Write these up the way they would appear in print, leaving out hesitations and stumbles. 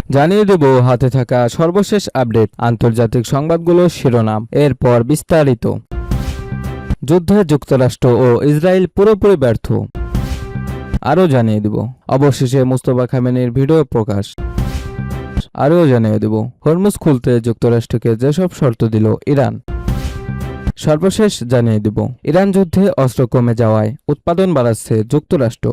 জানিয়ে দেব হাতে থাকা সর্বশেষ আপডেট, আন্তর্জাতিক সংবাদগুলোর শিরোনাম, এরপর বিস্তারিত। যুদ্ধে যুক্তরাষ্ট্র ও ইসরায়েল পুরোপুরি ব্যর্থ, আরও জানিয়ে দেব। অবশেষে মুস্তফা খামেনির ভিডিও প্রকাশ, আরও জানিয়ে দেব। হরমুজ খুলতে যুক্তরাষ্ট্রকে যেসব শর্ত দিল ইরান, সর্বশেষ জানিয়ে দেব। ইরান যুদ্ধে অস্ত্র কমে যাওয়ায় উৎপাদন বাড়াচ্ছে যুক্তরাষ্ট্র।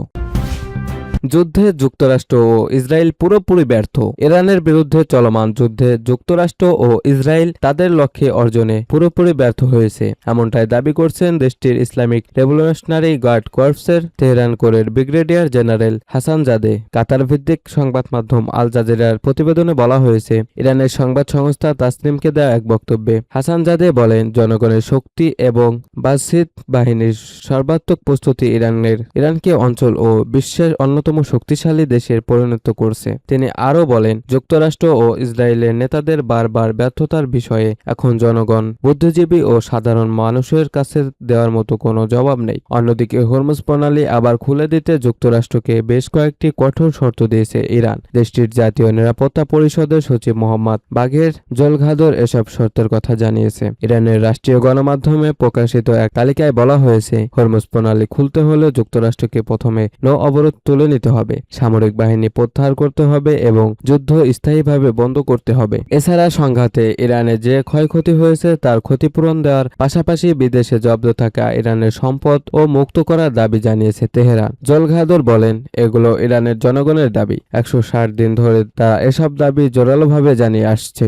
যুদ্ধে যুক্তরাষ্ট্র ও ইসরায়েল পুরোপুরি ব্যর্থ। ইরানের বিরুদ্ধে চলমান যুদ্ধে যুক্তরাষ্ট্র ও ইসরায়েল তাদের লক্ষ্যে অর্জনে পুরোপুরি ব্যর্থ হয়েছে, এমনটাই দাবি করছেন দেশটির ইসলামিক রেভলিউশনারি গার্ড কর্পসের তেহরান কোরের ব্রিগেডিয়ার জেনারেল হাসান জাদে। কাতার ভিত্তিক সংবাদ মাধ্যম আল জাজিরার প্রতিবেদনে বলা হয়েছে, ইরানের সংবাদ সংস্থা তাসনিমকে দেওয়া এক বক্তব্যে হাসান জাদে বলেন, জনগণের শক্তি এবং বাসিদ বাহিনীর সর্বাত্মক প্রস্তুতি ইরানকে অঞ্চল ও বিশ্বের অন্যতম শক্তিশালী দেশের পরিণত করছে। তিনি আরও বলেন, যুক্তরাষ্ট্র ও ইসরায়েলের নেতাদের বারবার ব্যর্থতার বিষয়ে এখন জনগণ, বুদ্ধিজীবী ও সাধারণ মানুষের কাছে দেওয়ার মতো কোনো জবাব নেই। অন্যদিকে হরমুজ প্রণালী আবার খুলে দিতে যুক্তরাষ্ট্রকে বেশ কয়েকটি কঠোর শর্ত দিয়েছে ইরান। দেশটির জাতীয় নিরাপত্তা পরিষদের সচিব মোহাম্মদ বাঘের জলঘাদর এসব শর্তের কথা জানিয়েছে। ইরানের রাষ্ট্রীয় গণমাধ্যমে প্রকাশিত এক তালিকায় বলা হয়েছে, হরমুজ প্রণালী খুলতে হলে যুক্তরাষ্ট্রকে প্রথমে নৌ অবরোধ তুলে নিতে হবে, সামরিক বাহিনী প্রত্যাহার করতে হবে এবং যুদ্ধ স্থায়ীভাবে বন্ধ করতে হবে। এছাড়া সংঘাতে ইরানে যে ক্ষয়ক্ষতি হয়েছে তার ক্ষতিপূরণ দেওয়ার পাশাপাশি বিদেশে জব্দ থাকা ইরানের সম্পদ ও মুক্ত করার দাবি জানিয়েছে তেহরান। জলঘাদর বলেন, এগুলো ইরানের জনগণের দাবি। 160 দিন ধরে তারা এসব দাবি জোরালোভাবে জানিয়ে আসছে।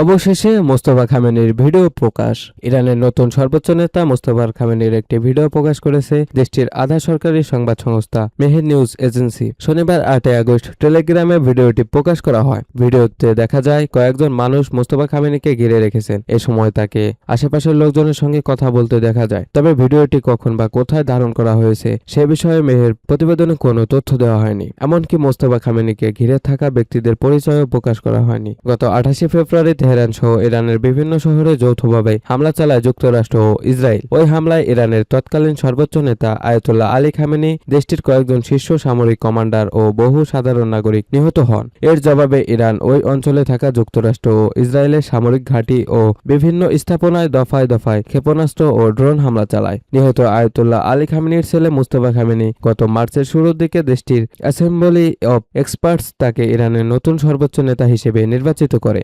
অবশেষে মোস্তফা খামেনির ভিডিও প্রকাশ। ইরানের নতুন সর্বোচ্চ নেতা মোস্তফা খামেনির একটি ভিডিও প্রকাশ করেছে দেশটির আধা সরকারি সংবাদ সংস্থা মেহের নিউজ এজেন্সি। শনিবার 8 আগস্ট টেলিগ্রামে ভিডিওটি প্রকাশ করা হয়। ভিডিওতে দেখা যায় কয়েকজন মানুষ মোস্তফা খামেনিকে ঘিরে রেখেছেন। এ সময় তাকে আশেপাশের লোকজনের সঙ্গে কথা বলতে দেখা যায়। তবে ভিডিওটি কখন বা কোথায় ধারণ করা হয়েছে সে বিষয়ে মেহের প্রতিবেদনে কোনো তথ্য দেওয়া হয়নি। এমনকি মোস্তফা খামেনিকে ঘিরে থাকা ব্যক্তিদের পরিচয়ও প্রকাশ করা হয়নি। গত 28 ফেব্রুয়ারি তেহরান সহ ইরানের বিভিন্ন শহরে যৌথভাবে হামলা চালায় যুক্তরাষ্ট্র ও ইসরায়েল। ওই হামলায় ইরানের তৎকালীন সর্বোচ্চ নেতা আয়াতুল্লাহ আলী খামেনি, দেশটির কয়েকজন শীর্ষ সামরিক কমান্ডার ও বহু সাধারণ নাগরিক নিহত হন। এর জবাবে ইরান ওই অঞ্চলে থাকা যুক্তরাষ্ট্র ও ইসরায়েলের সামরিক ঘাঁটি ও বিভিন্ন স্থাপনায় দফায় দফায় ক্ষেপণাস্ত্র ও ড্রোন হামলা চালায়। নিহত আয়াতুল্লাহ আলী খামেনির ছেলে মুস্তফা খামেনি গত মার্চের শুরুর দিকে দেশটির অ্যাসেম্বলি অব এক্সপার্টস তাকে ইরানের নতুন সর্বোচ্চ নেতা হিসেবে নির্বাচিত করে।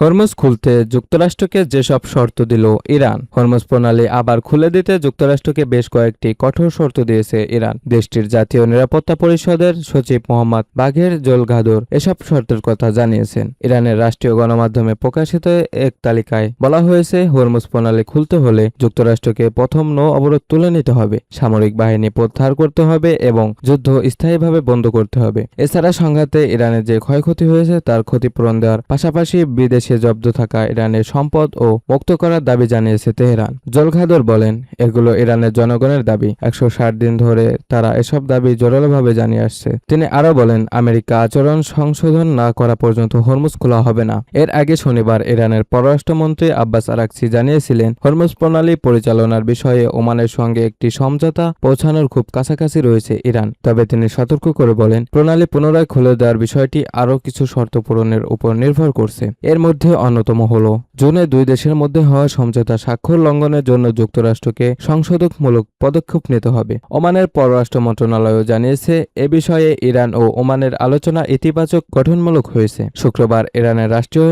হরমুজ খুলতে যুক্তরাষ্ট্রকে যেসব শর্ত দিল ইরান। হরমুজ প্রণালী আবার খুলে দিতে যুক্তরাষ্ট্রকে বেশ কয়েকটি কঠোর শর্ত দিয়েছে ইরান। দেশটির জাতীয় নিরাপত্তা পরিষদের সচিব মোহাম্মদ বাঘের জলঘাদর এসব শর্তের কথা জানিয়েছেন। ইরানের রাষ্ট্রীয় গণমাধ্যমে প্রকাশিত এক তালিকায় বলা হয়েছে, হরমুজ প্রণালী খুলতে হলে যুক্তরাষ্ট্রকে প্রথম নৌ অবরোধ তুলে নিতে হবে, সামরিক বাহিনী প্রত্যাহার করতে হবে এবং যুদ্ধ স্থায়ীভাবে বন্ধ করতে হবে। এছাড়া সংঘাতে ইরানের যে ক্ষয়ক্ষতি হয়েছে তার ক্ষতিপূরণ দেওয়ার পাশাপাশি বিদেশে জব্দ থাকা ইরানের সম্পদ ও মুক্ত করার দাবি জানিয়েছে তেহরান। জলঘাদর বলেন, এগুলো ইরানের জনগণের দাবি। 160 দিন ধরে তারা এসব দাবি জোরালোভাবে জানিয়ে আসছে। তিনি আরো বলেন, আমেরিকা আচরণ সংশোধন না করা পর্যন্ত হরমুজ খোলা হবে না। এর আগে শনিবার ইরানের পররাষ্ট্রমন্ত্রী আব্বাস আরাকচি জানিয়েছিলেন, হরমুজ প্রণালী পরিচালনার বিষয়ে ওমানের সঙ্গে একটি সমঝোতা পৌঁছানোর খুব কাছাকাছি রয়েছে ইরান। তবে তিনি সতর্ক করে বলেন, প্রণালী পুনরায় খুলে দেওয়ার বিষয়টি আরও কিছু শর্ত পূরণের উপর নির্ভর করছে। এর মধ্যে অন্যতম হল, জুনে দুই দেশের মধ্যে হওয়া সমঝোতা স্বাক্ষর লঙ্ঘনের জন্য যুক্তরাষ্ট্রকে সংশোধনমূলক পদক্ষেপ নিতে হবে। ওমানের পররাষ্ট্র মন্ত্রণালয়ও জানিয়েছে, এ বিষয়ে ইরান ও ওমানের আলোচনা ইতিবাচক গঠনমূলক হয়েছে। শুক্রবার ইরানের রাষ্ট্রীয়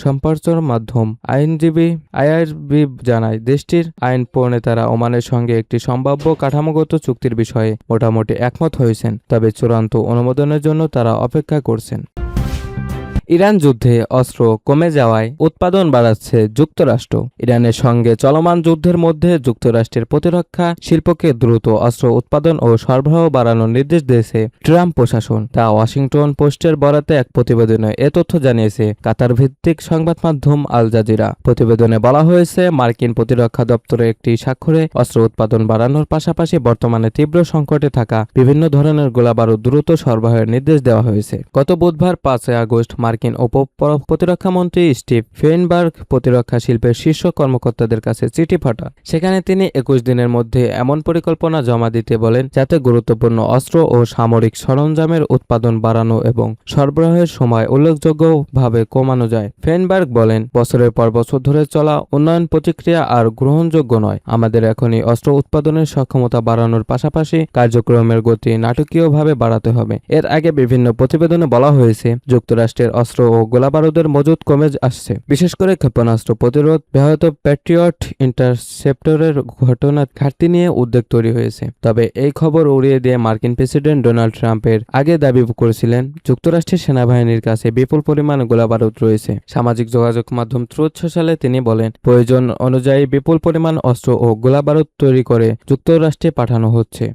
সম্প্রচার মাধ্যম আইনজীবী আইআরবি জানায়, দেশটির আইন প্রণেতারা ওমানের সঙ্গে একটি সম্ভাব্য কাঠামোগত চুক্তির বিষয়ে মোটামুটি একমত হয়েছেন, তবে চূড়ান্ত অনুমোদনের জন্য তারা অপেক্ষা করছেন। ইরান যুদ্ধে অস্ত্র কমে যাওয়ায় উৎপাদন বাড়াচ্ছে যুক্তরাষ্ট্র। ইরানের সঙ্গে চলমান যুদ্ধের মধ্যে যুক্তরাষ্ট্রের প্রতিরক্ষা শিল্পকে দ্রুত অস্ত্র উৎপাদন ও সরবরাহ বাড়ানোর নির্দেশ দিয়েছে ট্রাম্প প্রশাসন। তা ওয়াশিংটন পোস্টের বরাতে এক প্রতিবেদনে এ তথ্য জানিয়েছে কাতার ভিত্তিক সংবাদ মাধ্যম আল জাজিরা। প্রতিবেদনে বলা হয়েছে, মার্কিন প্রতিরক্ষা দপ্তরে একটি স্বাক্ষরে অস্ত্র উৎপাদন বাড়ানোর পাশাপাশি বর্তমানে তীব্র সংকটে থাকা বিভিন্ন ধরনের গোলাবারুদ দ্রুত সরবরাহের নির্দেশ দেওয়া হয়েছে। গত বুধবার 5 আগস্ট মার্কিন মার্কিন প্রতিরক্ষামন্ত্রী স্টিভ ফেইনবার্গ প্রতিরক্ষা শিল্পের শীর্ষ কর্মকর্তাদের কাছে চিঠি পাঠান। সেখানে তিনি 21 দিনের মধ্যে এমন পরিকল্পনা জমা দিতে বলেন যাতে গুরুত্বপূর্ণ অস্ত্র ও সামরিক সরঞ্জামের উৎপাদন বাড়ানো এবং সরবরাহের সময় উল্লেখযোগ্যভাবে কমানো যায়। ফেইনবার্গ বলেন, বছরের পর বছর ধরে চলা উন্নয়ন প্রতিক্রিয়া আর গ্রহণযোগ্য নয়। আমাদের এখনই অস্ত্র উৎপাদনের সক্ষমতা বাড়ানোর পাশাপাশি কার্যক্রমের গতি নাটকীয়ভাবে বাড়াতে হবে। এর আগে বিভিন্ন প্রতিবেদনে বলা হয়েছে, যুক্তরাষ্ট্রের অস্ত্র ও গোলাবারুদের মজুত কমে আসছে, বিশেষ করে ক্ষেপণাস্ত্র প্রতিরোধ ব্যাহত প্যাট্রিয়ট ইন্টারসেপ্টরের ঘাটতি নিয়ে উদ্বেগ তৈরি হয়েছে। তবে এই খবর উড়িয়ে দিয়ে মার্কিন প্রেসিডেন্ট ডোনাল্ড ট্রাম্পের আগে দাবি করেছিলেন, যুক্তরাষ্ট্রের সেনাবাহিনীর কাছে বিপুল পরিমাণ গোলাবারুদ রয়েছে। সামাজিক যোগাযোগ মাধ্যম ট্রুথ সোশ্যালে তিনি বলেন, প্রয়োজন অনুযায়ী বিপুল পরিমাণ অস্ত্র ও গোলাবারুদ তৈরি করে যুক্তরাষ্ট্রে পাঠানো হচ্ছে।